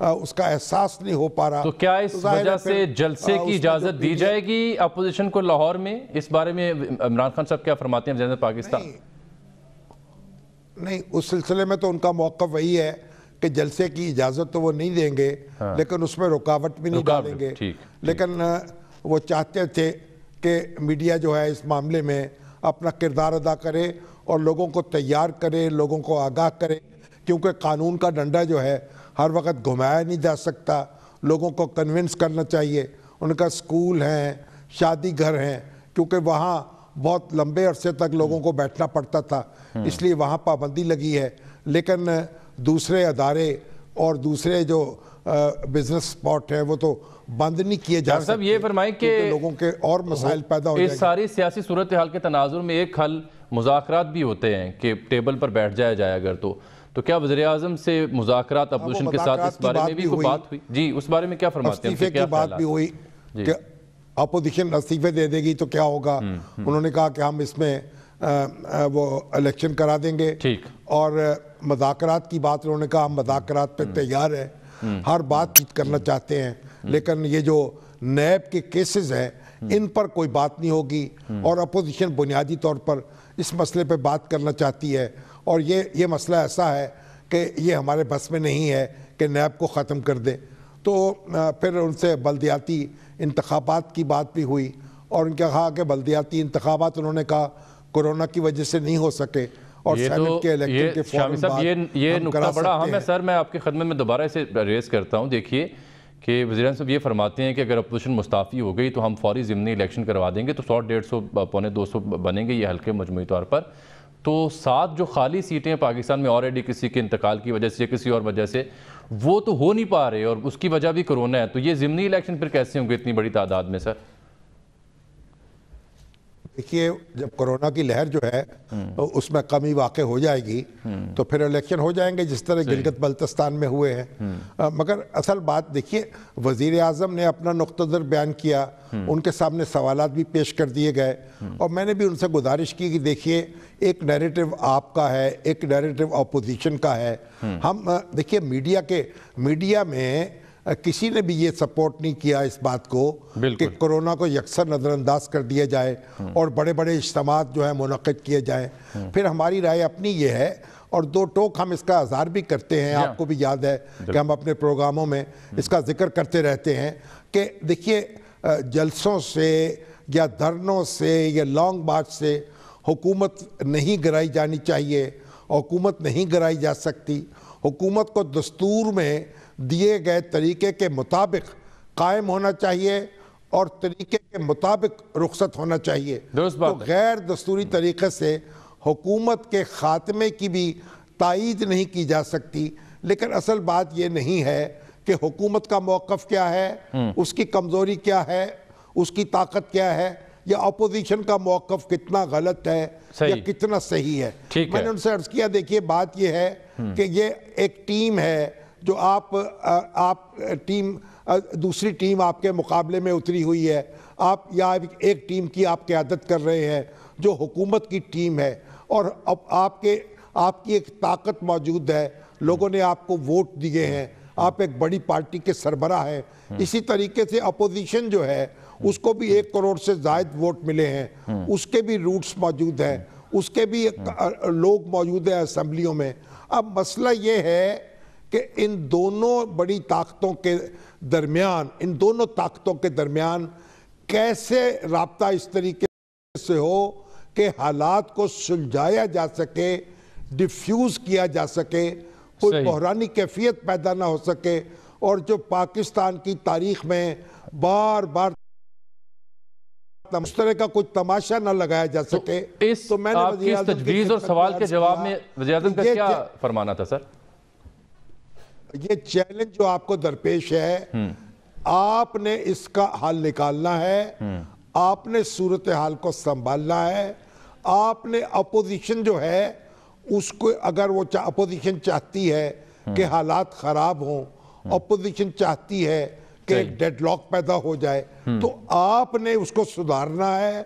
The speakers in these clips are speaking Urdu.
اس کا احساس نہیں ہو پا رہا. تو کیا اس وجہ سے جلسے کی اجازت دی جائے گی اپوزیشن کو لاہور میں؟ اس بارے میں عمران خان صاحب کیا فرماتے ہیں وزیر اعظم پاکستان؟ نہیں، اس سلسلے میں تو ان کا موقف وہی ہے کہ جلسے کی اجازت تو وہ نہیں دیں گے لیکن اس میں رکاوٹ بھی نہیں ڈالیں گے. لیکن وہ چاہتے تھے کہ میڈیا جو ہے اس معاملے میں اپنا کردار ادا کرے اور لوگوں کو تیار کرے، لوگوں کو آگاہ کرے، کیونکہ قانون کا ڈنڈا جو ہے ہر وقت گھمایا نہیں جا سکتا. لوگوں کو کنونس کرنا چاہیے. ان کا سکول ہیں، شادی گھر ہیں، کیونکہ وہاں بہت لمبے عرصے تک لوگوں کو بیٹھنا پڑتا تھا، اس لیے وہاں پابندی لگی ہے. لیکن دوسرے ادارے اور دوسرے جو بزنس سپاٹ ہیں وہ تو بند نہیں کیے جا سکتے. یہ فرمائیں کہ لوگوں کے اور مسائل پیدا ہو جائیں گے. اس ساری سیاسی صورتحال کے تناظر میں ایک حل مذاکرات بھی ہوتے ہیں کہ ٹیبل پر بیٹھ جائے اگر تو کیا وزیر اعظم سے مذاکرات اپوزیشن کے ساتھ اس بارے میں بھی کوئی بات ہوئی؟ جی، اس بارے میں کیا فرماتے ہیں؟ استعفے کی بات بھی ہوئی کہ اپوزیشن استعفے دے دے گی تو کیا ہوگا. انہوں نے کہا کہ ہم اس میں وہ الیکشن کرا دیں گے. اور مذاکرات کی بات انہوں نے کہا ہم مذاکرات پہ تیار ہیں، ہر بات چیت کرنا چاہتے ہیں. لیکن یہ جو نیب کے کیسز ہیں ان پر کوئی بات نہیں ہوگی اور اپوزیشن بنیادی طور پر اس مسئلے پہ بات کرنا چاہتی ہے. اور یہ مسئلہ ایسا ہے کہ یہ ہمارے بس میں نہیں ہے کہ نیب کو ختم کر دیں. تو پھر ان سے بلدیاتی انتخابات کی بات بھی ہوئی اور ان کا کہا کہ بلدیاتی انتخابات انہوں نے کہا کورونا کی وجہ سے نہیں ہو سکے اور سینٹ کے الیکشن کے فوراً بعد یہ نقطہ بڑا اہم ہے. سر میں آپ کی خدمت میں دوبارہ اسے ریز کرتا ہوں. دیکھیے کہ وزیر اعظم صاحب یہ فرماتے ہیں کہ اگر اپوزیشن مستعفی ہو گئی تو ہم فوری ضمنی الیکشن کروا دیں گے تو 100-150 پونے 200 بنیں گے یہ حلقے مجموعی طور پر. تو 7 جو خالی سیٹیں پاکستان میں آلریڈی کسی کے انتقال کی وجہ سے کسی اور وجہ سے وہ تو ہو نہیں پا رہے اور اس کی وجہ بھی کرونا ہے. تو یہ ضمنی الیکشن پھر کیسے ہوں گے اتنی بڑی تعداد میں سر؟ دیکھیے جب کرونا کی لہر جو ہے اس میں کمی واقع ہو جائے گی تو پھر الیکشن ہو جائیں گے جس طرح گلگت بلتستان میں ہوئے ہیں. مگر اصل بات دیکھیے وزیر اعظم نے اپنا نقطہ نظر بیان کیا، ان کے سامنے سوالات بھی پیش کر دیے گئے اور میں نے بھی ان سے گزارش کی کہ دیکھیے ایک نیریٹو آپ کا ہے، ایک نیریٹو اپوزیشن کا ہے. ہم دیکھیے میڈیا میں کسی نے بھی یہ سپورٹ نہیں کیا اس بات کو کہ کرونا کو یکسر نظر انداز کر دیا جائے اور بڑے بڑے اجتماعات جو ہیں منعقد کیے جائیں. پھر ہماری رائے اپنی یہ ہے اور 2 ٹوک ہم اس کا اظہار بھی کرتے ہیں. آپ کو بھی یاد ہے کہ ہم اپنے پروگراموں میں اس کا ذکر کرتے رہتے ہیں کہ دیکھیے جلسوں سے یا دھرنوں سے یا لانگ مارچ سے حکومت نہیں گرائی جانی چاہیے. حکومت نہیں گرائی جا سکتی. حکومت کو دستور میں دیے گئے طریقے کے مطابق قائم ہونا چاہیے اور طریقے کے مطابق رخصت ہونا چاہیے. تو غیر دستوری طریقے سے حکومت کے خاتمے کی بھی تائید نہیں کی جا سکتی. لیکن اصل بات یہ نہیں ہے کہ حکومت کا موقف کیا ہے، اس کی کمزوری کیا ہے، اس کی طاقت کیا ہے، یا اپوزیشن کا موقف کتنا غلط ہے یا کتنا صحیح ہے. میں نے ان سے عرض کیا دیکھیے بات یہ ہے کہ یہ ایک ٹیم ہے جو آپ ٹیم دوسری ٹیم آپ کے مقابلے میں اتری ہوئی ہے. آپ یا ایک ٹیم کی آپ قیادت کر رہے ہیں جو حکومت کی ٹیم ہے اور اب آپ کی ایک طاقت موجود ہے. لوگوں نے آپ کو ووٹ دیے ہیں، آپ ایک بڑی پارٹی کے سربراہ ہیں. اسی طریقے سے اپوزیشن جو ہے اس کو بھی 1 کروڑ سے زائد ووٹ ملے ہیں، اس کے بھی روٹس موجود ہیں، اس کے بھی لوگ موجود ہیں اسمبلیوں میں. اب مسئلہ یہ ہے کہ ان دونوں بڑی طاقتوں کے درمیان کیسے رابطہ اس طریقے سے ہو کہ حالات کو سلجھایا جا سکے، ڈیفیوز کیا جا سکے، کوئی بحرانی کیفیت پیدا نہ ہو سکے اور جو پاکستان کی تاریخ میں بار بار اس طرح کا کوئی تماشا نہ لگایا جا سکے. تو میں نے آپ کی اس تجویز اور سوال کے جواب میں وزیر اعظم کا کیا فرمانا تھا سر؟ یہ چیلنج جو آپ کو درپیش ہے آپ نے اس کا حل نکالنا ہے، آپ نے صورتحال کو سنبھالنا ہے. آپ نے اپوزیشن جو ہے اس کو اگر وہ اپوزیشن چاہتی ہے کہ حالات خراب ہوں، اپوزیشن چاہتی ہے کہ ایک ڈیڈ لاک پیدا ہو جائے تو آپ نے اس کو سدھارنا ہے.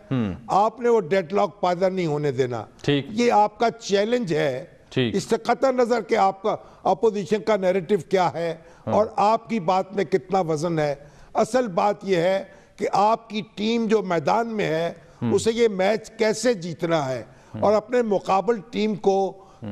آپ نے وہ ڈیڈ لاک پیدا نہیں ہونے دینا. یہ آپ کا چیلنج ہے اس سے قطع نظر کہ آپ کا اپوزیشن کا نیریٹو کیا ہے اور آپ کی بات میں کتنا وزن ہے، اصل بات یہ ہے کہ آپ کی ٹیم جو میدان میں ہے اسے یہ میچ کیسے جیتنا ہے اور اپنے مقابل ٹیم کو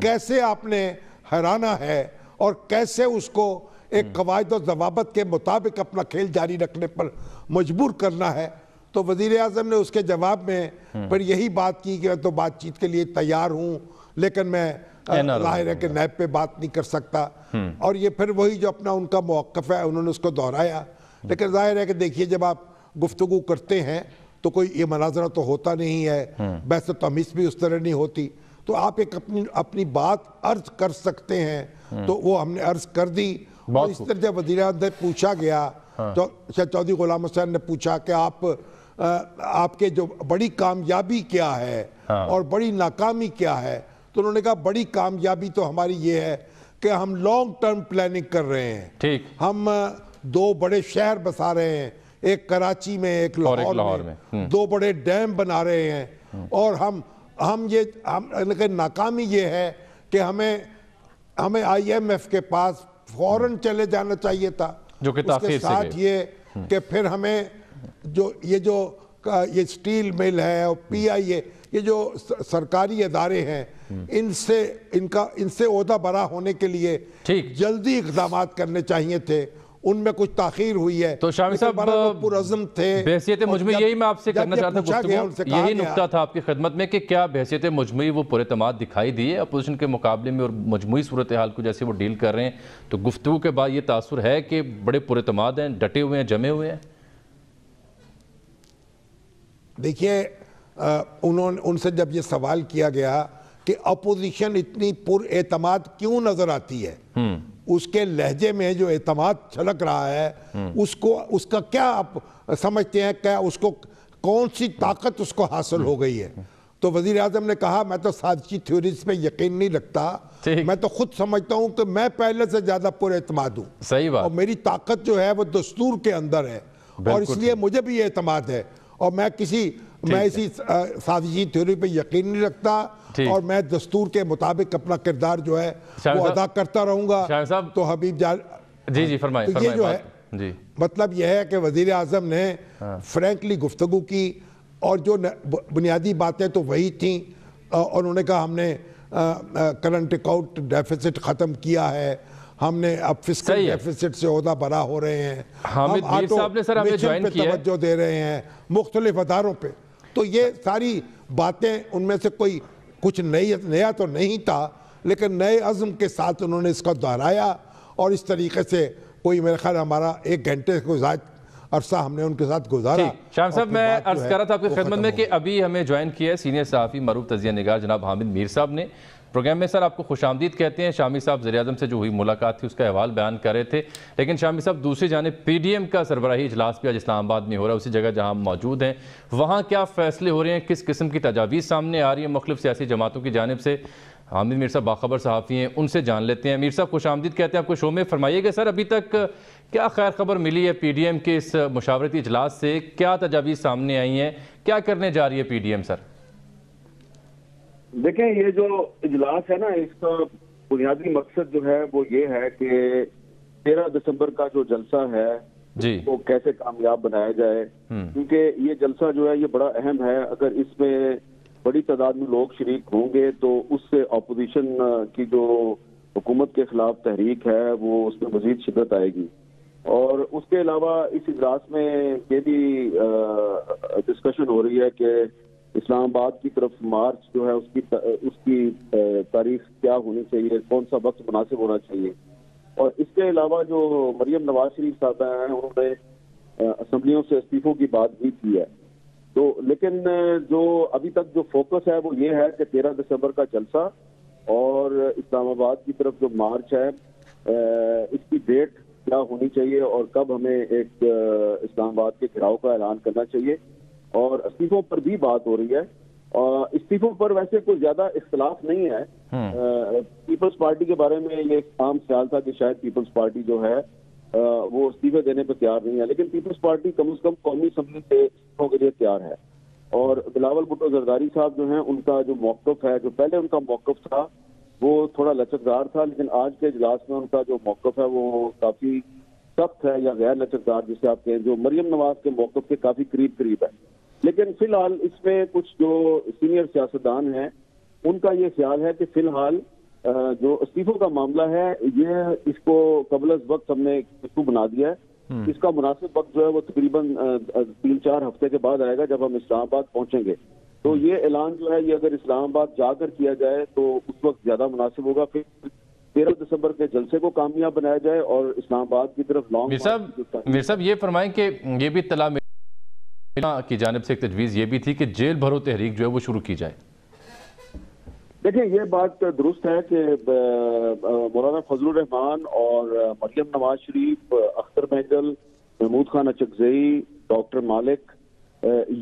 کیسے آپ نے ہرانا ہے اور کیسے اس کو ایک قواعد و ضوابط کے مطابق اپنا کھیل جاری رکھنے پر مجبور کرنا ہے۔ تو وزیر اعظم نے اس کے جواب میں پھر یہی بات کی کہ میں تو بات چیت کے لیے تیار ہوں، لیکن میں ظاہر ہے کہ نیب پہ بات نہیں کر سکتا، اور یہ پھر وہی جو اپنا ان کا موقف ہے انہوں نے اس کو دہرایا۔ لیکن ظاہر ہے کہ دیکھیے جب آپ گفتگو کرتے ہیں تو کوئی یہ مناظرہ تو ہوتا نہیں ہے، بحث و تمیز بھی اس طرح نہیں ہوتی، تو آپ ایک اپنی بات عرض کر سکتے ہیں، تو وہ ہم نے عرض کر دی۔ اور اس طرح جب وزیر اعظم سے پوچھا گیا، تو چودھری غلام حسین نے پوچھا کہ آپ کے جو بڑی کامیابی کیا ہے اور بڑی ناکامی کیا ہے، تو انہوں نے کہا بڑی کامیابی تو ہماری یہ ہے کہ ہم لانگ ٹرم پلاننگ کر رہے ہیں، ہم 2 بڑے شہر بسا رہے ہیں، ایک کراچی میں ایک لاہور میں، 2 بڑے ڈیم بنا رہے ہیں، اور ہم ناکامی یہ ہے کہ ہمیں آئی ایم ایف کے پاس فوراً چلے جانا چاہیے تھا، جو کہ اس کے ساتھ یہ کہ پھر ہمیں یہ سٹیل مل ہے اور پی آئی اے، یہ جو سرکاری ادارے ہیں، ان سے عہدہ برا ہونے کے لیے جلدی اقدامات کرنے چاہیے تھے، ان میں کچھ تاخیر ہوئی ہے۔ تو شامی صاحب پرعزم تھے بحثیت مجموعی، یہی میں آپ سے کرنا چاہتا ہوں، یہی نقطہ تھا آپ کی خدمت میں کہ کیا بحثیت مجموعی وہ پر اعتماد دکھائی دی ہے اپوزیشن کے مقابلے میں، اور مجموعی صورتحال کو جیسے وہ ڈیل کر رہے ہیں، تو گفتگو کے بعد یہ تاثر ہے کہ بڑے پر اعتماد ہیں، ڈٹے ہوئے ہیں، جمے ہوئے ہیں؟ دیکھیے ان سے جب یہ سوال کیا گیا کہ اپوزیشن اتنی پر اعتماد کیوں نظر آتی ہے، اس کے لہجے میں جو اعتماد چھلک رہا ہے، اس کا کیا آپ سمجھتے ہیں، کیا اس کو کون سی طاقت اس کو حاصل ہو گئی ہے؟ تو وزیر اعظم نے کہا میں تو سازشی تھیوریز پہ یقین نہیں رکھتا، میں تو خود سمجھتا ہوں کہ میں پہلے سے زیادہ پر اعتماد ہوں، صحیح بات، اور میری طاقت جو ہے وہ دستور کے اندر ہے، اور اس لیے مجھے بھی یہ اعتماد ہے، اور میں اسی سازشی تھیوری پہ یقین نہیں رکھتا، اور میں دستور کے مطابق اپنا کردار جو ہے وہ ادا کرتا رہوں گا۔ تو حبیب جان جی فرمائیں، یہ جو ہے مطلب یہ ہے کہ وزیر اعظم نے فرینکلی گفتگو کی، اور جو بنیادی باتیں تو وہی تھیں، اور انہوں نے کہا ہم نے کرنٹ اکاؤنٹ ڈیفیسٹ ختم کیا ہے، ہم نے اب فسکل ڈیفیسٹ سے عہدہ برا ہو رہے ہیں، ہم آٹومیشن پہ توجہ دے رہے ہیں مختلف اداروں پہ۔ تو یہ ساری باتیں ان میں سے کوئی کچھ نیا تو نہیں تھا، لیکن نئے عزم کے ساتھ انہوں نے اس کو دہرایا، اور اس طریقے سے کوئی میرے خیال ہمارا 1 گھنٹے کو زائد عرصہ ہم نے ان کے ساتھ گزارا۔ شام صاحب میں عرض کر رہا تھا آپ کی خدمت میں کہ ابھی ہمیں جوائن کیا ہے سینئر صحافی معروف تجزیہ نگار جناب حامد میر صاحب نے پروگرام میں۔ سر آپ کو خوش آمدید کہتے ہیں۔ شامی صاحب وزیر اعظم سے جو ہوئی ملاقات تھی اس کا احوال بیان کر رہے تھے، لیکن شامی صاحب دوسری جانب پی ڈی ایم کا سربراہی اجلاس بھی آج اسلام آباد میں ہو رہا ہے، اسی جگہ جہاں ہم موجود ہیں، وہاں کیا فیصلے ہو رہے ہیں، کس قسم کی تجاویز سامنے آ رہی ہیں مختلف سیاسی جماعتوں کی جانب سے؟ حامد میر صاحب باخبر صحافی ہیں، ان سے جان لیتے ہیں۔ میر صاحب خوش آمدید کہتے ہیں آپ کو شو میں۔ فرمائیے گا سر ابھی تک کیا خیر خبر ملی ہے پی ڈی ایم کے اس مشاورتی اجلاس سے، کیا تجاویز سامنے آئی ہیں، کیا کرنے جا رہی ہے پی ڈی ایم سر؟ دیکھیں یہ جو اجلاس ہے نا، اس کا بنیادی مقصد جو ہے وہ یہ ہے کہ 13 دسمبر کا جو جلسہ ہے وہ کیسے کامیاب بنایا جائے، کیونکہ یہ جلسہ جو ہے یہ بڑا اہم ہے۔ اگر اس میں بڑی تعداد میں لوگ شریک ہوں گے تو اس سے اپوزیشن کی جو حکومت کے خلاف تحریک ہے وہ اس میں مزید شدت آئے گی۔ اور اس کے علاوہ اس اجلاس میں یہ بھی ڈسکشن ہو رہی ہے کہ اسلام آباد کی طرف مارچ جو ہے اس کی تاریخ کیا ہونی چاہیے، کون سا وقت مناسب ہونا چاہیے۔ اور اس کے علاوہ جو مریم نواز شریف صاحبہ ہیں انہوں نے اسمبلیوں سے استعفوں کی بات بھی کی ہے، تو لیکن جو ابھی تک جو فوکس ہے وہ یہ ہے کہ 13 دسمبر کا جلسہ اور اسلام آباد کی طرف جو مارچ ہے اس کی ڈیٹ کیا ہونی چاہیے، اور کب ہمیں ایک اسلام آباد کے گھراؤ کا اعلان کرنا چاہیے۔ اور استعفوں پر بھی بات ہو رہی ہے، اور استعفوں پر ویسے کوئی زیادہ اختلاف نہیں ہے۔ پیپلز پارٹی کے بارے میں یہ ایک عام خیال تھا کہ شاید پیپلز پارٹی جو ہے وہ استعفے دینے پہ تیار نہیں ہے، لیکن پیپلز پارٹی کم از کم قومی اسمبلی سے استعفوں کے لیے تیار ہے۔ اور بلاول بھٹو زرداری صاحب جو ہیں ان کا جو موقف ہے، جو پہلے ان کا موقف تھا وہ تھوڑا لچکدار تھا، لیکن آج کے اجلاس میں ان کا جو موقف ہے وہ کافی سخت ہے یا غیر لچکدار جسے آپ کہیں، جو مریم نواز کے موقف کے کافی قریب ہے. لیکن فی الحال اس میں کچھ جو سینئر سیاستدان ہیں ان کا یہ خیال ہے کہ فی الحال جو استعفوں کا معاملہ ہے یہ اس کو قبل از وقت ہم نے بنا دیا ہے. اس کا مناسب وقت جو ہے وہ تقریباً 3-4 ہفتے کے بعد آئے گا جب ہم اسلام آباد پہنچیں گے. تو یہ اعلان جو ہے یہ اگر اسلام آباد جا کر کیا جائے تو اس وقت زیادہ مناسب ہوگا. پھر 13 دسمبر کے جلسے کو کامیاب بنایا جائے اور اسلام آباد کی طرف میر صاحب یہ فرمائیں کہ یہ بھی اطلاع کی جانب سے ایک تجویز یہ بھی تھی کہ جیل بھرو تحریک جو ہے وہ شروع کی جائے. دیکھیں یہ بات درست ہے کہ مولانا فضل الرحمان اور مریم نواز شریف، اختر مہجل، محمود خان اچکزئی، ڈاکٹر مالک،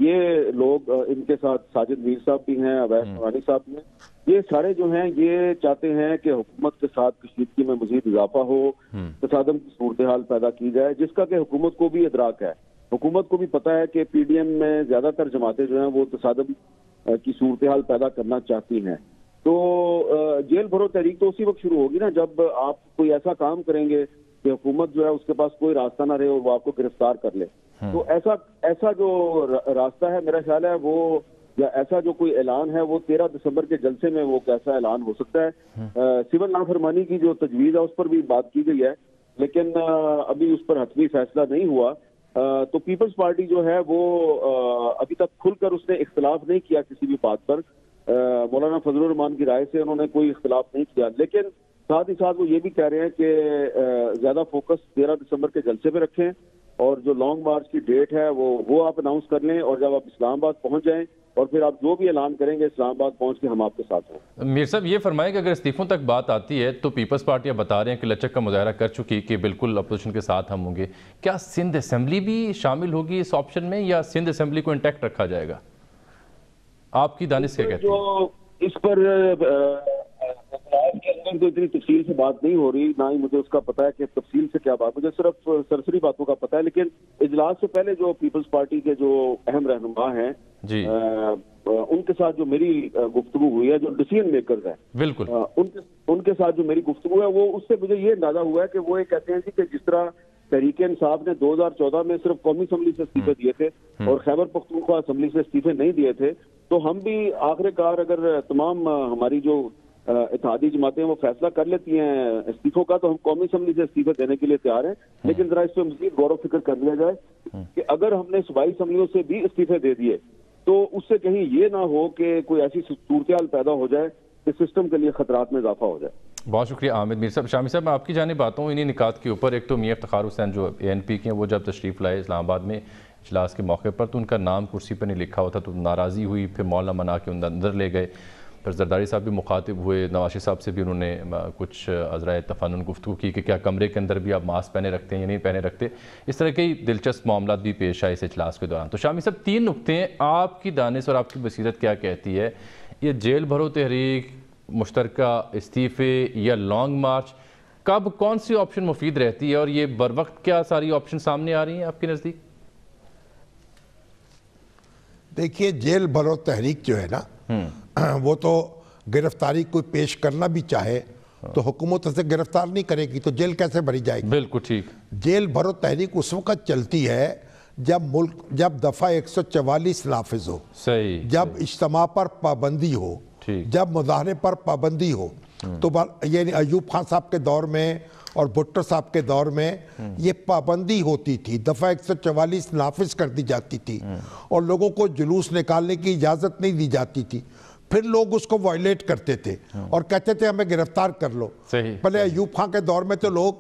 یہ لوگ ان کے ساتھ ساجد میر صاحب بھی ہیں، اویس نورانی صاحب بھی ہیں، یہ سارے جو ہیں یہ چاہتے ہیں کہ حکومت کے ساتھ کشیدگی میں مزید اضافہ ہو، تصادم کی صورتحال پیدا کی جائے، جس کا کہ حکومت کو بھی ادراک ہے. حکومت کو بھی پتہ ہے کہ پی ڈی ایم میں زیادہ تر جماعتیں جو ہیں وہ تصادم کی صورتحال پیدا کرنا چاہتی ہیں. تو جیل بھرو تحریک تو اسی وقت شروع ہوگی نا جب آپ کوئی ایسا کام کریں گے کہ حکومت جو ہے اس کے پاس کوئی راستہ نہ رہے اور وہ آپ کو گرفتار کر لے. تو ایسا جو راستہ ہے میرا خیال ہے وہ، یا ایسا جو کوئی اعلان ہے وہ 13 دسمبر کے جلسے میں وہ کیسا اعلان ہو سکتا ہے. سول نافرمانی کی جو تجویز ہے اس پر بھی بات کی گئی ہے، لیکن ابھی اس پر حتمی فیصلہ نہیں ہوا. تو پیپلز پارٹی جو ہے وہ ابھی تک کھل کر اس نے اختلاف نہیں کیا کسی بھی بات پر. مولانا فضل الرحمان کی رائے سے انہوں نے کوئی اختلاف نہیں کیا، لیکن ساتھ ہی ساتھ وہ یہ بھی کہہ رہے ہیں کہ زیادہ فوکس 13 دسمبر کے جلسے پہ رکھیں اور جو لانگ مارچ کی ڈیٹ ہے وہ آپ اناؤنس کر لیں، اور جب آپ اسلام آباد پہنچ جائیں اور پھر آپ جو بھی اعلان کریں گے اسلام آباد پہنچ کے ہم آپ کے ساتھ ہیں. میر صاحب یہ فرمائیں کہ اگر استعفوں تک بات آتی ہے تو پیپلز پارٹیاں بتا رہے ہیں کہ لچک کا مظاہرہ کر چکی کہ بالکل اپوزیشن کے ساتھ ہم ہوں گے. کیا سندھ اسمبلی بھی شامل ہوگی اس آپشن میں یا سندھ اسمبلی کو انٹیکٹ رکھا جائے گا؟ آپ کی دانش کیا کہتے ہیں؟ اس پر کے اندر تو اتنی تفصیل سے بات نہیں ہو رہی، نہ ہی مجھے اس کا پتہ ہے کہ تفصیل سے کیا بات، مجھے صرف سرسری باتوں کا پتہ ہے. لیکن اجلاس سے پہلے جو پیپلز پارٹی کے جو اہم رہنما ہیں جی ان کے ساتھ جو میری گفتگو ہوئی ہے، جو ڈیسیژن میکرز ہیں بالکل ان کے ساتھ جو میری گفتگو ہے وہ اس سے مجھے یہ اندازہ ہوا ہے کہ وہ یہ کہتے ہیں کہ جس طرح تحریک انصاف نے 2014 میں صرف قومی اسمبلی سے استعفے دیے تھے اور خیبر پختونخوا اسمبلی سے استعفے نہیں دیے تھے، تو ہم بھی آخر کار اگر تمام ہماری جو اتحادی جماعتیں وہ فیصلہ کر لیتی ہیں استعفوں کا تو ہم قومی اسمبلی سے استعفے دینے کے لیے تیار ہیں. لیکن ذرا اس پہ مزید غور و فکر کر لیا جائے کہ اگر ہم نے صوبائی اسمبلیوں سے بھی استعفے دے دیے تو اس سے کہیں یہ نہ ہو کہ کوئی ایسی صورتحال پیدا ہو جائے کہ سسٹم کے لیے خطرات میں اضافہ ہو جائے. بہت شکریہ عامر میر صاحب. شامی صاحب میں آپ کی جانب آتا ہوں انہی نکات کے اوپر. ایک تو میاں افتخار حسین جو ANP کے ہیں وہ جب تشریف لائے اسلام آباد میں اجلاس کے موقع پر تو ان کا نام کرسی پر نہیں لکھا ہوا تھا تو ناراضی ہوئی، پھر مولانا منا کے اندر لے گئے. پھر زرداری صاحب بھی مخاطب ہوئے، نواز شریف صاحب سے بھی انہوں نے کچھ عذرائے تفنن گفتگو کی کہ کیا کمرے کے اندر بھی آپ ماسک پہنے رکھتے ہیں یا نہیں پہنے رکھتے. اس طرح کے دلچسپ معاملات بھی پیش آئے اس اجلاس کے دوران. تو شامی صاحب 3 نقطے ہیں، آپ کی دانش اور آپ کی بصیرت کیا کہتی ہے؟ یہ جیل بھرو تحریک، مشترکہ استعفے یا لانگ مارچ، کب کون سی آپشن مفید رہتی ہے اور یہ بر وقت کیا ساری آپشن سامنے آ رہی ہیں آپ کے نزدیک؟ دیکھیے جیل بھرو تحریک جو ہے نا وہ تو گرفتاری کوئی پیش کرنا بھی چاہے تو حکومت اسے گرفتار نہیں کرے گی تو جیل کیسے بھری جائے گی؟ بالکل ٹھیک. جیل بھرو تحریک اس وقت چلتی ہے جب دفعہ 144 نافذ ہو، صحیح، جب اجتماع پر پابندی ہو، جب مظاہرے پر پابندی ہو. تو یعنی ایوب خان صاحب کے دور میں اور بھٹو صاحب کے دور میں یہ پابندی ہوتی تھی، دفعہ 144 نافذ کر دی جاتی تھی اور لوگوں کو جلوس نکالنے کی اجازت نہیں دی جاتی تھی. پھر لوگ اس کو وائلیٹ کرتے تھے اور کہتے تھے ہمیں گرفتار کر لو. پہلے ایوب خان کے دور میں تو لوگ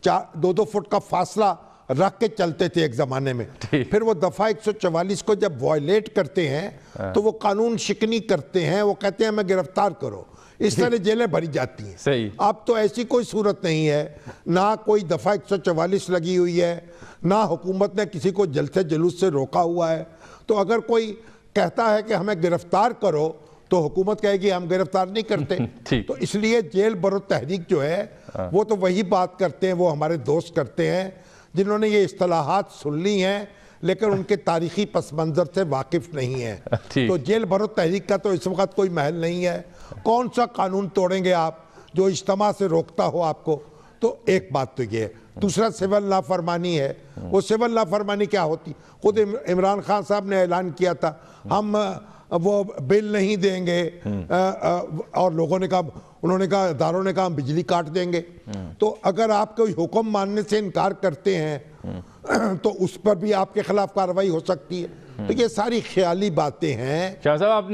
2-2 فٹ کا فاصلہ رکھ کے چلتے تھے ایک زمانے میں. پھر وہ دفعہ 144 کو جب وائلیٹ کرتے ہیں تو وہ قانون شکنی کرتے ہیں، وہ کہتے ہیں ہمیں گرفتار کرو. اس طرح جیلیں بھری جاتی ہیں. اب تو ایسی کوئی صورت نہیں ہے، نہ کوئی دفعہ 144 لگی ہوئی ہے، نہ حکومت نے کسی کو جلسے جلوس سے روکا ہوا ہے. تو اگر کوئی کہتا ہے کہ ہمیں گرفتار کرو تو حکومت کہے گی ہم گرفتار نہیں کرتے. تو اس لیے جیل بھرو تحریک جو ہے وہ تو وہی بات کرتے ہیں، وہ ہمارے دوست کرتے ہیں جنہوں نے یہ اصطلاحات سن لی ہیں لیکن ان کے تاریخی پس منظر سے واقف نہیں ہیں. تو جیل بھرو تحریک کا تو اس وقت کوئی محل نہیں ہے. کون سا قانون توڑیں گے آپ جو اجتماع سے روکتا ہو آپ کو، تو ایک بات تو یہ ہے. دوسرا سول نافرمانی ہے. وہ سول نافرمانی کیا ہوتی؟ خود عمران خان صاحب نے اعلان کیا تھا ہم وہ بل نہیں دیں گے، اور لوگوں نے کہا، انہوں نے کہا، اداروں نے کہا ہم بجلی کاٹ دیں گے. تو اگر آپ کوئی حکم ماننے سے انکار کرتے ہیں تو اس پر بھی آپ کے خلاف کارروائی ہو سکتی ہے. تو یہ ساری خیالی باتیں ہیں. شاہ صاحب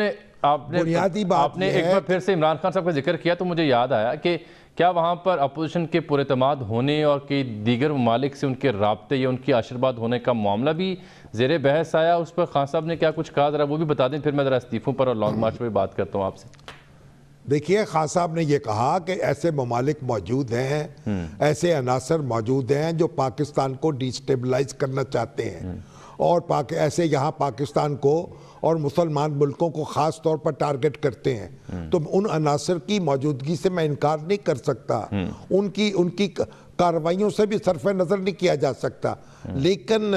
بنیادی بات آپ نے ایک بار پھر سے عمران خان صاحب کا ذکر کیا تو مجھے یاد آیا کہ کیا وہاں پر اپوزیشن کے پر اعتماد ہونے اور کئی دیگر ممالک سے ان کے رابطے یا ان کی آشرواد ہونے کا معاملہ بھی زیر بحث آیا؟ اس پر خان صاحب نے کیا کچھ کہا، ذرا وہ بھی بتا دیں، پھر میں ذرا استعفوں پر اور لانگ مارچ پہ بات کرتا ہوں آپ سے. دیکھیے، خان صاحب نے یہ کہا کہ ایسے ممالک موجود ہیں، ایسے عناصر موجود ہیں جو پاکستان کو ڈیسٹیبلائز کرنا چاہتے ہیں، اور ایسے یہاں پاکستان کو اور مسلمان ملکوں کو خاص طور پر ٹارگٹ کرتے ہیں. تو ان عناصر کی موجودگی سے میں انکار نہیں کر سکتا، ان کی کارروائیوں سے بھی صرف نظر نہیں کیا جا سکتا، لیکن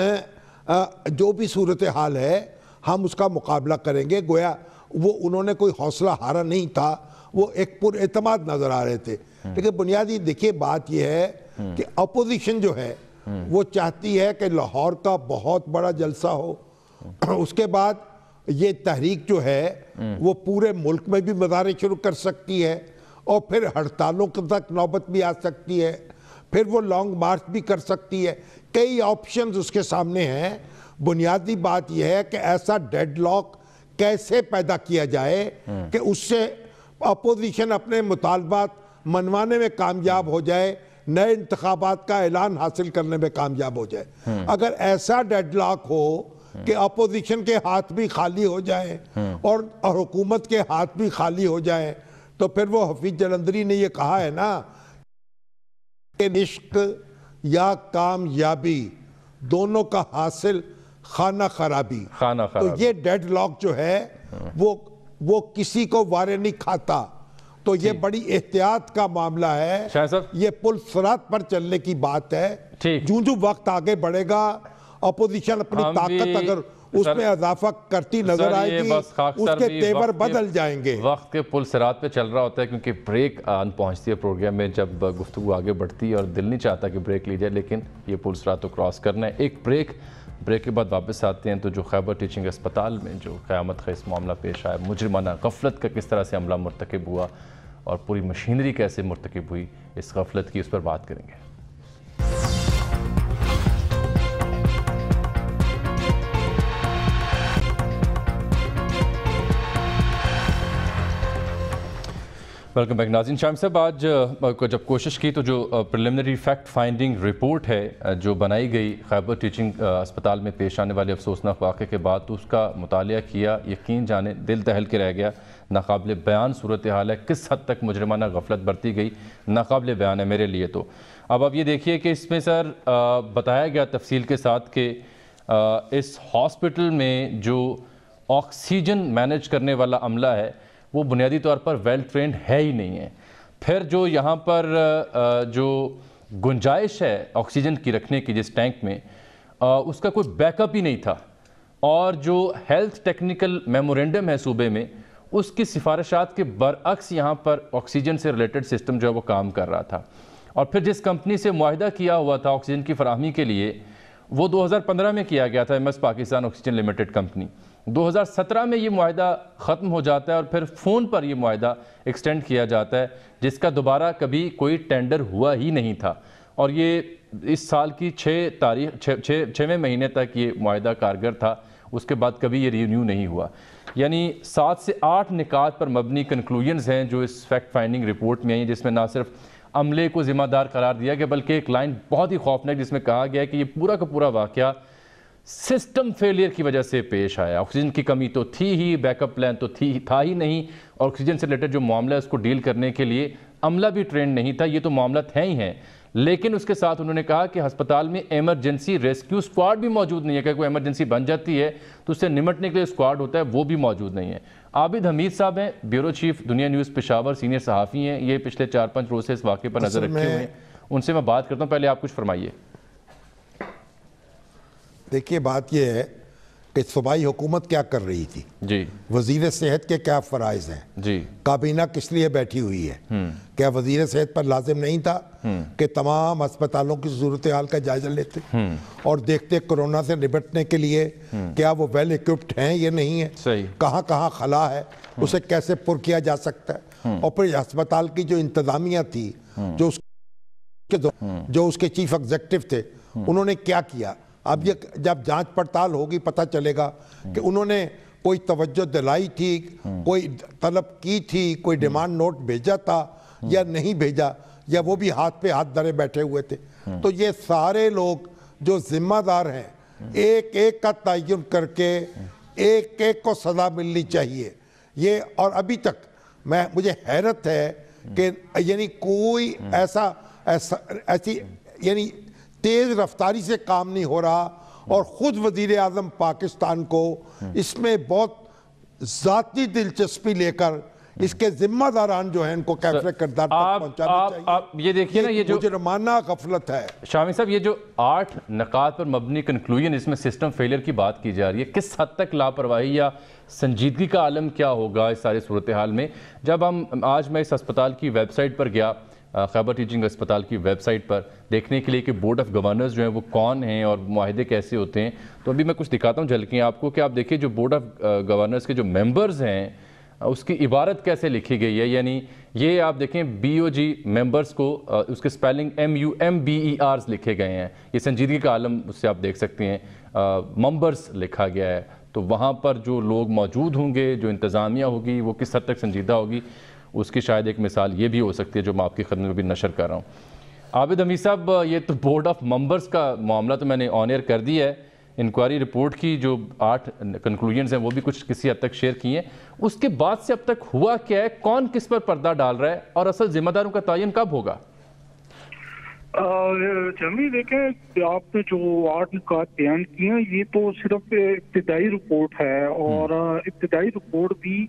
جو بھی صورتحال ہے ہم اس کا مقابلہ کریں گے. گویا وہ انہوں نے کوئی حوصلہ ہارا نہیں تھا، وہ ایک پر اعتماد نظر آ رہے تھے. لیکن بنیادی دیکھیے بات یہ ہے کہ اپوزیشن جو ہے وہ چاہتی ہے کہ لاہور کا بہت بڑا جلسہ ہو، اس کے بعد یہ تحریک جو ہے وہ پورے ملک میں بھی مظاہرے شروع کر سکتی ہے، اور پھر ہڑتالوں تک نوبت بھی آ سکتی ہے، پھر وہ لانگ مارچ بھی کر سکتی ہے. کئی آپشنز اس کے سامنے ہیں. بنیادی بات یہ ہے کہ ایسا ڈیڈ لاک کیسے پیدا کیا جائے کہ اس سے اپوزیشن اپنے مطالبات منوانے میں کامیاب ہو جائے، نئے انتخابات کا اعلان حاصل کرنے میں کامیاب ہو جائے. اگر ایسا ڈیڈ لاک ہو کہ اپوزیشن کے ہاتھ بھی خالی ہو جائیں اور حکومت کے ہاتھ بھی خالی ہو جائیں، تو پھر وہ حفیظ جلندری نے یہ کہا ہے نا کہ عشق یا کامیابی دونوں کا حاصل خانہ خرابی. تو یہ ڈیڈ لاک جو ہے وہ کسی کو وارے نہیں کھاتا. تو یہ بڑی احتیاط کا معاملہ ہے. یہ پل صراط پر چلنے کی بات ہے. جو وقت آگے بڑھے گا اپوزیشن اپنی طاقت اگر اس میں اضافہ کرتی نظر آئے گی، اس کے تیور بدل جائیں گے. وقت کے پل صراط پہ چل رہا ہوتا ہے کیونکہ بریک آن پہنچتی ہے پروگرام میں جب گفتگو آگے بڑھتی ہے، اور دل نہیں چاہتا کہ بریک لی جائے، لیکن یہ پل صراط تو کراس کرنا ہے. ایک بریک کے بعد واپس آتے ہیں تو جو خیبر ٹیچنگ اسپتال میں جو قیامت خیز معاملہ پیش آیا، مجرمانہ غفلت کا کس طرح سے عملہ مرتکب ہوا اور پوری مشینری کیسے مرتکب ہوئی اس غفلت کی، اس پر بات کریں گے. ویلکم بیک ناظرین. شامی صاحب آج جب کوشش کی تو جو پریلیمنری فیکٹ فائنڈنگ رپورٹ ہے جو بنائی گئی خیبر ٹیچنگ اسپتال میں پیش آنے والے افسوسناک واقعے کے بعد، تو اس کا مطالعہ کیا، یقین جانے دل دہل کے رہ گیا. ناقابل بیان صورتحال ہے، کس حد تک مجرمانہ غفلت برتی گئی ناقابل بیان ہے میرے لیے. تو اب یہ دیکھیے کہ اس میں سر بتایا گیا تفصیل کے ساتھ کہ اس ہاسپٹل میں جو آکسیجن مینیج کرنے والا عملہ ہے وہ بنیادی طور پر ویل ٹرینڈ ہے ہی نہیں ہے. پھر جو یہاں پر جو گنجائش ہے آکسیجن کی رکھنے کی جس ٹینک میں، اس کا کوئی بیک اپ ہی نہیں تھا، اور جو ہیلتھ ٹیکنیکل میمورینڈم ہے صوبے میں اس کی سفارشات کے برعکس یہاں پر آکسیجن سے ریلیٹڈ سسٹم جو ہے وہ کام کر رہا تھا. اور پھر جس کمپنی سے معاہدہ کیا ہوا تھا آکسیجن کی فراہمی کے لیے وہ 2015 میں کیا گیا تھا، MS Pakistan oxygen limited company. 2017 میں یہ معاہدہ ختم ہو جاتا ہے اور پھر فون پر یہ معاہدہ ایکسٹینڈ کیا جاتا ہے جس کا دوبارہ کبھی کوئی ٹینڈر ہوا ہی نہیں تھا. اور یہ اس سال کی 6ویں مہینے تک یہ معاہدہ کارگر تھا، اس کے بعد کبھی یہ رینیو نہیں ہوا. یعنی 7 سے 8 نکات پر مبنی کنکلوژنز ہیں جو اس فیکٹ فائنڈنگ رپورٹ میں آئی ہیں، جس میں نہ صرف عملے کو ذمہ دار قرار دیا گیا بلکہ ایک لائن بہت ہی خوفناک جس میں کہا گیا ہے کہ یہ پورا کا پورا واقعہ سسٹم فیلئر کی وجہ سے پیش آیا. آکسیجن کی کمی تو تھی ہی، بیک اپ پلان تو تھا ہی نہیں، اور آکسیجن سے ریلیٹڈ جو معاملہ ہے اس کو ڈیل کرنے کے لیے عملہ بھی ٹرینڈ نہیں تھا. یہ تو معاملات ہیں ہی ہیں، لیکن اس کے ساتھ انہوں نے کہا کہ ہسپتال میں ایمرجنسی ریسکیو سکواڈ بھی موجود نہیں ہے، کہ کوئی ایمرجنسی بن جاتی ہے تو اس سے نمٹنے کے لیے سکواڈ ہوتا ہے، وہ بھی موجود نہیں ہے. عابد حمید صاحب ہیں، بیورو چیف دنیا نیوز پشاور، سینئر صحافی ہیں، یہ پچھلے 4-5 روز سے اس واقعے پر نظر رکھے ہوئے ہیں. ان سے میں بات کرتا ہوں، پہلے آپ کچھ فرمائیے. دیکھیے بات یہ ہے کہ صوبائی حکومت کیا کر رہی تھی جی وزیر صحت کے کیا فرائض ہیں جی کابینہ کس لیے بیٹھی ہوئی ہے کیا وزیر صحت پر لازم نہیں تھا کہ تمام ہسپتالوں کی صورتحال کا جائزہ لیتے اور دیکھتے کرونا سے نپٹنے کے لیے کیا وہ ویل ایکوپڈ ہیں یا نہیں ہے کہاں کہاں خلا ہے اسے کیسے پر کیا جا سکتا ہے اور پھر ہسپتال کی جو انتظامیہ تھی جو اس کے چیف ایگزیکٹو تھے انہوں نے کیا کیا اب یہ جب جانچ پڑتال ہوگی پتہ چلے گا کہ انہوں نے کوئی توجہ دلائی تھی کوئی طلب کی تھی کوئی ڈیمانڈ نوٹ بھیجا تھا یا نہیں بھیجا یا وہ بھی ہاتھ پہ ہاتھ دھرے بیٹھے ہوئے تھے تو یہ سارے لوگ جو ذمہ دار ہیں ایک ایک کا تعین کر کے ایک ایک کو سزا ملنی چاہیے یہ اور ابھی تک مجھے حیرت ہے کہ یعنی کوئی ایسی یعنی تیز رفتاری سے کام نہیں ہو رہا اور خود وزیر اعظم پاکستان کو اس میں بہت ذاتی دلچسپی لے کر اس کے ذمہ داران جو ہیں ان کو کیفر کردار تک پہنچانا چاہیے آپ یہ دیکھیے نا یہ جو مجرمانہ غفلت ہے شامی صاحب یہ جو 8 نکات پر مبنی کنکلوژن اس میں سسٹم فیلئر کی بات کی جا رہی ہے کس حد تک لاپرواہی یا سنجیدگی کا عالم کیا ہوگا اس ساری صورتحال میں جب آج میں اس ہسپتال کی ویب سائٹ پر گیا خیبر ٹیچنگ اسپتال کی ویب سائٹ پر دیکھنے کے لیے کہ بورڈ آف گورنرز جو ہیں وہ کون ہیں اور معاہدے کیسے ہوتے ہیں تو ابھی میں کچھ دکھاتا ہوں جھلکیں آپ کو کہ آپ دیکھیں جو بورڈ آف گورنرز کے جو ممبرز ہیں اس کی عبارت کیسے لکھی گئی ہے یعنی یہ آپ دیکھیں BOG ممبرز کو اس کے سپیلنگ MUMBERs لکھے گئے ہیں یہ سنجیدگی کا عالم اس سے آپ دیکھ سکتے ہیں ممبرز لکھا گیا ہے تو وہاں پر جو لوگ موجود ہوں گے جو انتظامیہ ہوگی وہ کس حد تک سنجیدہ ہوگی اس کی شاید ایک مثال یہ بھی ہو سکتی ہے جو میں آپ کی خدمت میں بھی نشر کر رہا ہوں عابد حمید صاحب یہ تو بورڈ آف ممبرز کا معاملہ تو میں نے آن ایئر کر دیا ہے انکوائری رپورٹ کی جو 8 کنکلوژنز ہیں وہ بھی کچھ کسی حد تک شیئر کی ہیں اس کے بعد سے اب تک ہوا کیا ہے کون کس پر پردہ ڈال رہا ہے اور اصل ذمہ داروں کا تعین کب ہوگا جمی دیکھیں آپ نے جو 8 نکات بیان کیے ہیں یہ تو صرف ابتدائی رپورٹ ہے اور ابتدائی رپورٹ بھی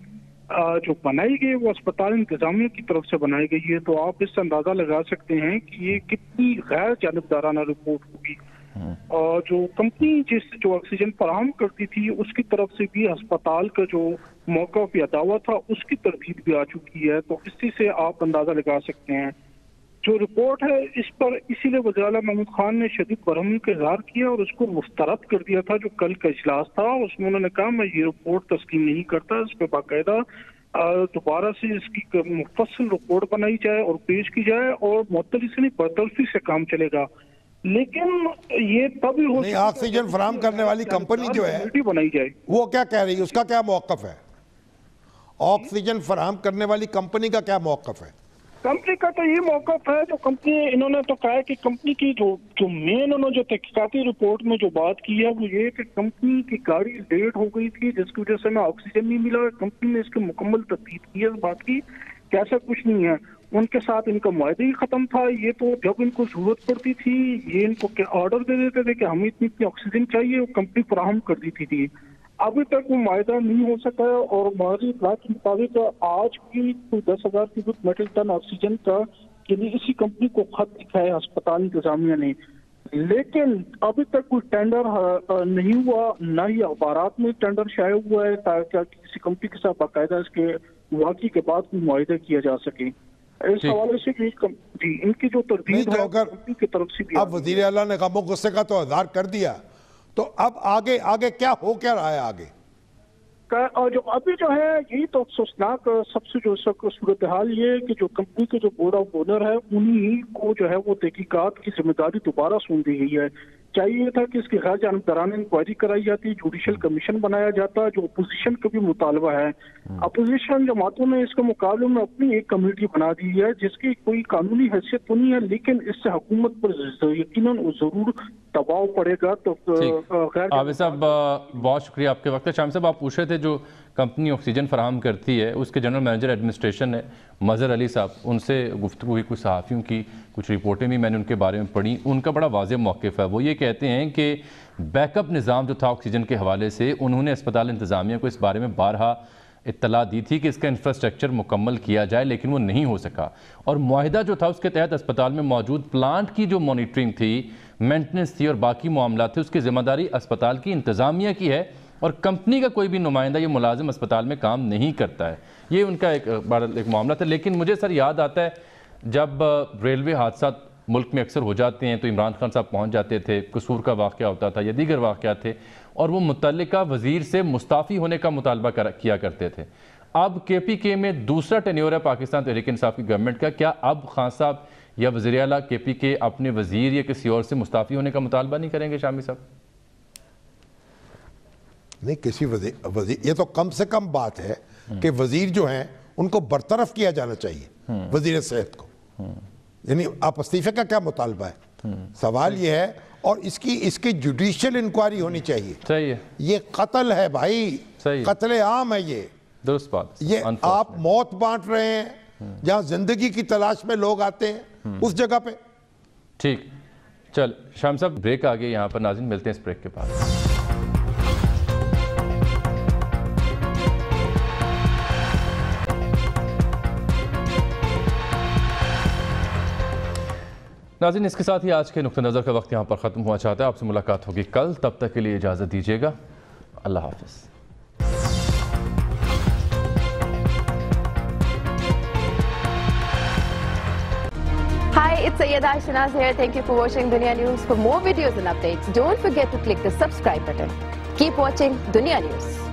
جو بنائی گئی وہ اسپتال انتظامیہ کی طرف سے بنائی گئی ہے تو آپ اس سے اندازہ لگا سکتے ہیں کہ یہ کتنی غیر جانبدارانہ رپورٹ ہوگی اور جو کمپنی جو آکسیجن فراہم کرتی تھی اس کی طرف سے بھی ہسپتال کا جو موقف یا دعویٰ تھا اس کی تردید بھی آ چکی ہے تو اسی سے آپ اندازہ لگا سکتے ہیں جو رپورٹ ہے اس پر اسی لیے وزیر اعلیٰ محمود خان نے شدید برہمی کا اظہار کیا اور اس کو مسترد کر دیا تھا جو کل کا اجلاس تھا اس میں انہوں نے کہا میں یہ رپورٹ تسلیم نہیں کرتا اس پہ باقاعدہ دوبارہ سے اس کی مفصل رپورٹ بنائی جائے اور پیش کی جائے اور معطلی سے نہیں برطرفی سے کام چلے گا لیکن یہ تب ہی ہو نہیں آکسیجن فراہم کرنے والی کمپنی جو ہے بنائی جائے وہ کیا کہہ رہی ہے اس کا کیا موقف ہے آکسیجن فراہم کرنے والی کمپنی کا کیا موقف ہے کمپنی کا تو یہ موقف ہے جو کمپنی انہوں نے تو کہا ہے کہ کمپنی کی جو مین انہوں نے جو تحقیقاتی رپورٹ میں جو بات کی ہے وہ یہ کہ کمپنی کی گاڑی لیٹ ہو گئی تھی جس کی وجہ سے ہمیں آکسیجن نہیں ملا کمپنی نے اس کی مکمل تفتیش کی ہے اس بات کی کہ ایسا کچھ نہیں ہے ان کے ساتھ ان کا معاہدہ ہی ختم تھا یہ تو جب ان کو ضرورت پڑتی تھی یہ ان کو آرڈر دے دیتے تھے کہ ہمیں اتنی آکسیجن چاہیے وہ کمپنی فراہم کر دیتی تھی ابھی تک وہ معاہدہ نہیں ہو سکا ہے اور ہماری اطلاع کے مطابق آج بھی 10,000 کیوبک میٹرک ٹن آکسیجن کا کے لیے اسی کمپنی کو خط لکھا ہے ہسپتال انتظامیہ نے لیکن ابھی تک کوئی ٹینڈر نہیں ہوا نہ ہی اخبارات میں ٹینڈر شائع ہوا ہے تاکہ کسی کمپنی کے ساتھ باقاعدہ اس کے واقعی کے بعد کوئی معاہدہ کیا جا سکے اس حوالے سے جی ان کی جو تردید ہے کمپنی کی طرف سے بھی اب وزیر اعلیٰ نے غم و غصے کا تو اظہار کر دیا تو اب آگے کیا ہو کیا رہا ہے آگے جو ابھی جو ہے یہی تو افسوسناک سب سے جو صورتحال یہ ہے کہ جو کمپنی کے جو بورڈ آف اونر ہے انہی کو جو ہے وہ تحقیقات کی ذمہ داری دوبارہ سونپ دی گئی ہے چاہیے تھا کہ اس کی غیر جانبدارانہ انکوائری کرائی جاتی جوڈیشل کمیشن بنایا جاتا جو اپوزیشن کا بھی مطالبہ ہے اپوزیشن جماعتوں نے اس کے مقابلے میں اپنی ایک کمیٹی بنا دی ہے جس کی کوئی قانونی حیثیت تو نہیں ہے لیکن اس سے حکومت پر یقیناً ضرور دباؤ پڑے گا تو عابد صاحب بہت شکریہ آپ کے وقت شام صاحب آپ پوچھ رہے تھے جو کمپنی آکسیجن فراہم کرتی ہے اس کے جنرل مینیجر ایڈمنسٹریشن ہے مظہر علی صاحب ان سے گفتگو ہوئی کچھ صحافیوں کی کچھ رپورٹیں بھی میں نے ان کے بارے میں پڑھی ان کا بڑا واضح موقف ہے وہ یہ کہتے ہیں کہ بیک اپ نظام جو تھا آکسیجن کے حوالے سے انہوں نے اسپتال انتظامیہ کو اس بارے میں بارہا اطلاع دی تھی کہ اس کا انفراسٹرکچر مکمل کیا جائے لیکن وہ نہیں ہو سکا اور معاہدہ جو تھا اس کے تحت اسپتال میں موجود پلانٹ کی جو مانیٹرنگ تھی مینٹننس تھی اور باقی معاملات تھے اس کی ذمہ داری اسپتال کی انتظامیہ کی ہے اور کمپنی کا کوئی بھی نمائندہ یا ملازم اسپتال میں کام نہیں کرتا ہے. یہ ان کا ایک معاملہ تھا. لیکن مجھے سر یاد آتا ہے جب ریلوے حادثات ملک میں اکثر ہو جاتے ہیں تو عمران خان صاحب پہنچ جاتے تھے, قصور کا واقعہ ہوتا تھا یا دیگر واقعات تھے, اور وہ متعلقہ وزیر سے مستعفی ہونے کا مطالبہ کیا کرتے تھے. اب کے پی کے میں دوسرا ٹینیور ہے پاکستان تحریک انصاف کی گورنمنٹ کا, کیا اب خان صاحب یا وزیر اعلیٰ کے پی کے اپنے وزیر یا کسی اور سے مستعفی ہونے کا مطالبہ نہیں کریں گے شامی صاحب؟ نہیں, کسی وزیر یہ تو کم سے کم بات ہے کہ وزیر جو ہیں ان کو برطرف کیا جانا چاہیے, وزیر صحت کو. یعنی آپ استعفے کا کیا مطالبہ ہے؟ سوال یہ ہے, اور اس کی جوڈیشل انکوائری ہونی چاہیے. صحیح ہے, یہ قتل ہے بھائی, قتل عام ہے یہ. درست بات. یہ آپ موت بانٹ رہے ہیں جہاں زندگی کی تلاش میں لوگ آتے ہیں اس جگہ پہ. ٹھیک, چل شام صاحب بریک آگے یہاں پر. ناظرین ملتے ہیں اس بریک کے بعد. ناظرین اس کے ساتھ ہی آج کے نقطہ نظر کا وقت یہاں پر ختم ہوا چاہتا ہے. آپ سے ملاقات ہوگی کل, تب تک کے لیے اجازت دیجیے گا. اللہ حافظ. Hi, it's Sayyeda Shanaz here. Thank you for watching Dunya News. For more videos and updates, don't forget to click the subscribe button. Keep watching Dunya News.